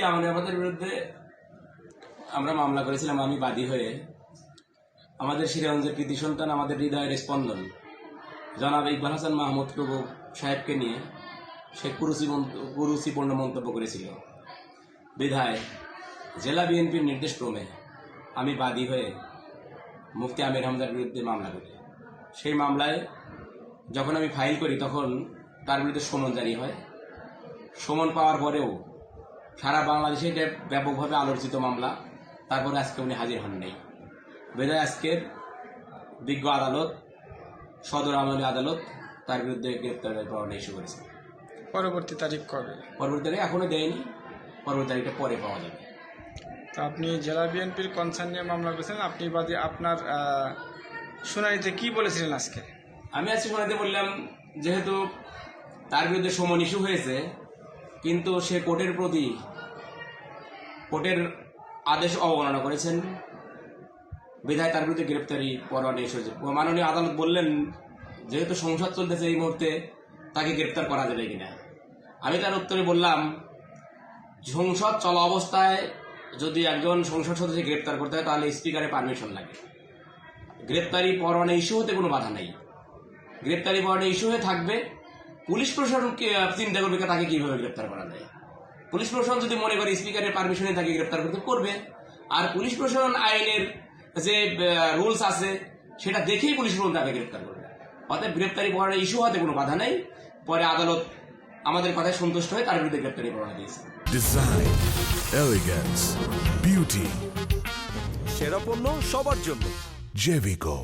আমাদের বিরুদ্ধে আমরা মামলা করেছিলাম, আমি বাদী হয়ে। আমাদের শ্রীগঞ্জের কৃতি সন্তান, আমাদের হৃদয়ের স্পন্দন জনাব ইকবাল হাসান মাহমুদ প্রভু সাহেবকে নিয়ে সে কুরুচিপূর্ণ মন্তব্য করেছিল। বিধায় জেলা বিএনপির নির্দেশক্রমে আমি বাদী হয়ে মুফতি আমির হামজার বিরুদ্ধে মামলা করি। সেই মামলায় যখন আমি ফাইল করি তখন তার বিরুদ্ধে সমন জারি হয়। সমন পাওয়ার পরেও সারা বাংলাদেশে এটা ব্যাপকভাবে আলোচিত মামলা, তারপরে আজকে উনি হাজির হন নাই। বিধায় আজকের বিজ্ঞ আদালত, সদর আমলি আদালত তার বিরুদ্ধে গ্রেপ্তারের পরোয়ানা ইস্যু করেছে। পরবর্তী তারিখ কবে? পরবর্তী তারিখ এখনো দেয়নি, পরবর্তী তারিখটা পরে পাওয়া যাবে। তো আপনি জেলা বিএনপির কনসার্ন নিয়ে মামলা করেছেন, আপনি বাদী আপনার শুনানিতে কি বলেছিলেন আজকে? আমি আজকে শোনাতে বললাম, যেহেতু তার বিরুদ্ধে সমন ইস্যু হয়েছে কিন্তু সে কোর্টের আদেশ অবমাননা করেছেন, বিধায় তার বিরুদ্ধে গ্রেপ্তারি পরোয়ানা ইস্যু হয়েছে। মাননীয় আদালত বললেন যেহেতু সংসদ চলতেছে এই মুহূর্তে তাকে গ্রেপ্তার করা যাবে কিনা। আমি তার উত্তরে বললাম, সংসদ চলা অবস্থায় যদি একজন সংসদ সদস্য গ্রেপ্তার করতে হয় তাহলে স্পিকারের পারমিশন লাগে। গ্রেপ্তারি পরোয়ানা ইস্যু হতে কোনো বাধা নেই। গ্রেপ্তারি পরোয়ানা ইস্যু হয়ে থাকবে, পুলিশ প্রশাসনকে চিন্তা করবে তাকে কিভাবে গ্রেপ্তার করা যায়। পুলিশ প্রশাসন যদি মনে করে স্পিকারের পারমিশনে তাকে গ্রেপ্তার করতে করবে, আর পুলিশ প্রশাসন আইনের যে রুলস আছে সেটা দেখেই পুলিশ প্রশাসন তাকে গ্রেপ্তার করবে। অতএব গ্রেপ্তারি পরোয়ানা ইস্যু হতে কোনো বাধা নেই। পরে আদালত আমাদের কথায় সন্তুষ্ট হয়ে তার বিরুদ্ধে গ্রেপ্তারি পরোয়ানা দিয়েছে। ডিজাইন, এলিগেন্স, বিউটি, সেরা পণ্য সবার জন্য। জেভিকো।